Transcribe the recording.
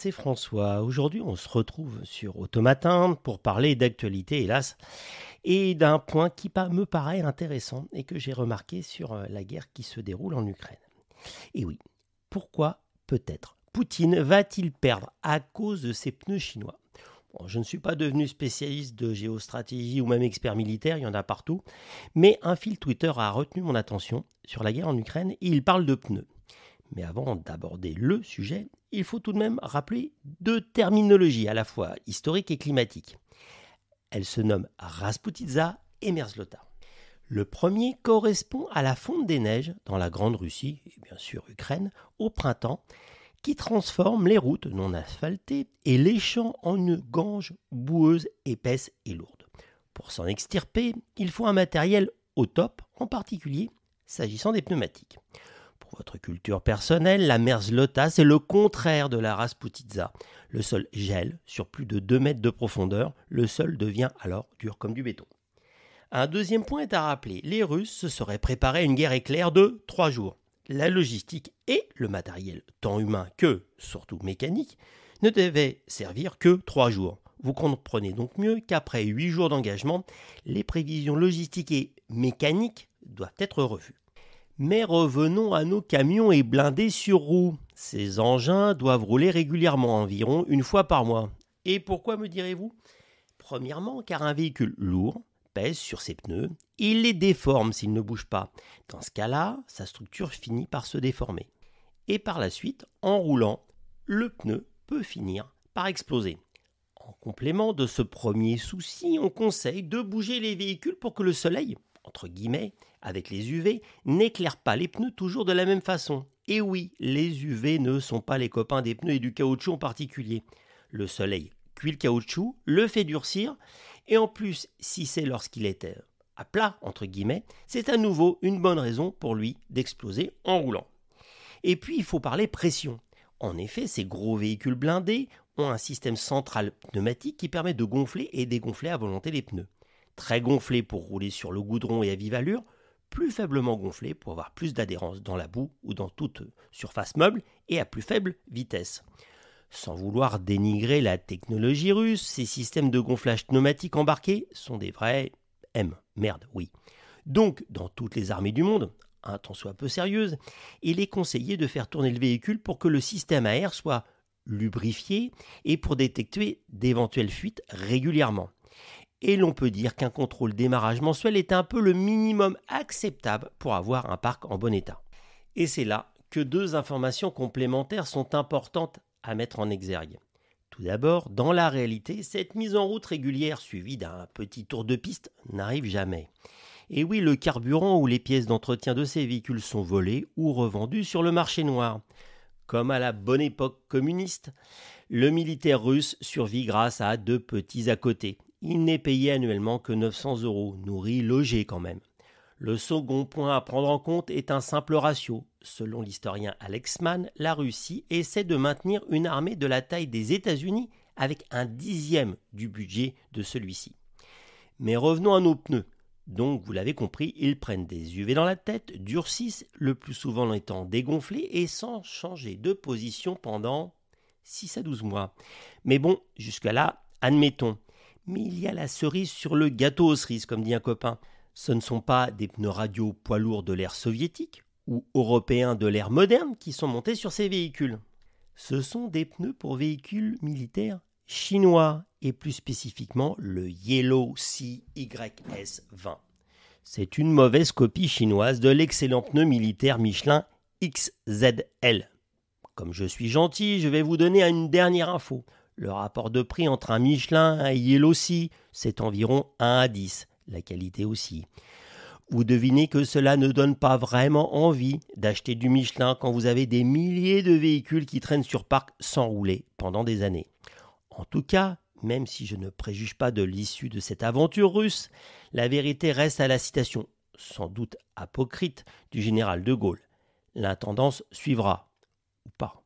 c'est François. Aujourd'hui, on se retrouve sur Automatin pour parler d'actualité, hélas, et d'un point qui me paraît intéressant et que j'ai remarqué sur la guerre qui se déroule en Ukraine. Et oui, pourquoi peut-être Poutine va-t-il perdre à cause de ses pneus chinois ? Bon, je ne suis pas devenu spécialiste de géostratégie ou même expert militaire, il y en a partout, mais un fil Twitter a retenu mon attention sur la guerre en Ukraine et il parle de pneus. Mais avant d'aborder le sujet, il faut tout de même rappeler deux terminologies à la fois historiques et climatiques. Elles se nomment Rasputitsa et Merslota. Le premier correspond à la fonte des neiges dans la Grande Russie, et bien sûr Ukraine, au printemps, qui transforme les routes non asphaltées et les champs en une gange boueuse, épaisse et lourde. Pour s'en extirper, il faut un matériel au top, en particulier s'agissant des pneumatiques. Pour votre culture personnelle, la Merslota, c'est le contraire de la Rasputitsa. Le sol gèle sur plus de 2 mètres de profondeur, le sol devient alors dur comme du béton. Un deuxième point est à rappeler, les Russes se seraient préparés à une guerre éclair de 3 jours. La logistique et le matériel, tant humain que, surtout mécanique, ne devaient servir que 3 jours. Vous comprenez donc mieux qu'après 8 jours d'engagement, les prévisions logistiques et mécaniques doivent être revues. Mais revenons à nos camions et blindés sur roues. Ces engins doivent rouler régulièrement, environ une fois par mois. Et pourquoi, me direz-vous ? Premièrement, car un véhicule lourd pèse sur ses pneus, il les déforme s'il ne bouge pas. Dans ce cas-là, sa structure finit par se déformer. Et par la suite, en roulant, le pneu peut finir par exploser. En complément de ce premier souci, on conseille de bouger les véhicules pour que le soleil, entre guillemets, avec les UV, n'éclaire pas les pneus toujours de la même façon. Et oui, les UV ne sont pas les copains des pneus et du caoutchouc en particulier. Le soleil cuit le caoutchouc, le fait durcir, et en plus, si c'est lorsqu'il est à plat, entre guillemets, c'est à nouveau une bonne raison pour lui d'exploser en roulant. Et puis, il faut parler pression. En effet, ces gros véhicules blindés ont un système central pneumatique qui permet de gonfler et dégonfler à volonté les pneus. Très gonflé pour rouler sur le goudron et à vive allure, plus faiblement gonflé pour avoir plus d'adhérence dans la boue ou dans toute surface meuble et à plus faible vitesse. Sans vouloir dénigrer la technologie russe, ces systèmes de gonflage pneumatique embarqués sont des vrais oui. Donc, dans toutes les armées du monde, un tant soit peu sérieuse, il est conseillé de faire tourner le véhicule pour que le système à air soit lubrifié et pour détecter d'éventuelles fuites régulièrement. Et l'on peut dire qu'un contrôle démarrage mensuel est un peu le minimum acceptable pour avoir un parc en bon état. Et c'est là que deux informations complémentaires sont importantes à mettre en exergue. Tout d'abord, dans la réalité, cette mise en route régulière suivie d'un petit tour de piste n'arrive jamais. Et oui, le carburant ou les pièces d'entretien de ces véhicules sont volés ou revendus sur le marché noir. Comme à la bonne époque communiste, le militaire russe survit grâce à deux petits à côté. Il n'est payé annuellement que 900 €, nourri, logé quand même. Le second point à prendre en compte est un simple ratio. Selon l'historien Alex Mann, la Russie essaie de maintenir une armée de la taille des États-Unis avec un 10e du budget de celui-ci. Mais revenons à nos pneus. Donc, vous l'avez compris, ils prennent des UV dans la tête, durcissent, le plus souvent en étant dégonflés et sans changer de position pendant 6 à 12 mois. Mais bon, jusqu'à là, admettons. Mais il y a la cerise sur le gâteau aux cerises, comme dit un copain. Ce ne sont pas des pneus radio poids lourds de l'ère soviétique ou européens de l'ère moderne qui sont montés sur ces véhicules. Ce sont des pneus pour véhicules militaires chinois et plus spécifiquement le Yellow CYS-20. C'est une mauvaise copie chinoise de l'excellent pneu militaire Michelin XZL. Comme je suis gentil, je vais vous donner une dernière info. Le rapport de prix entre un Michelin et un Yellow Sea, c'est environ 1 à 10. La qualité aussi. Vous devinez que cela ne donne pas vraiment envie d'acheter du Michelin quand vous avez des milliers de véhicules qui traînent sur parc sans rouler pendant des années. En tout cas, même si je ne préjuge pas de l'issue de cette aventure russe, la vérité reste à la citation, sans doute apocryphe, du général de Gaulle. L'intendance suivra, ou pas.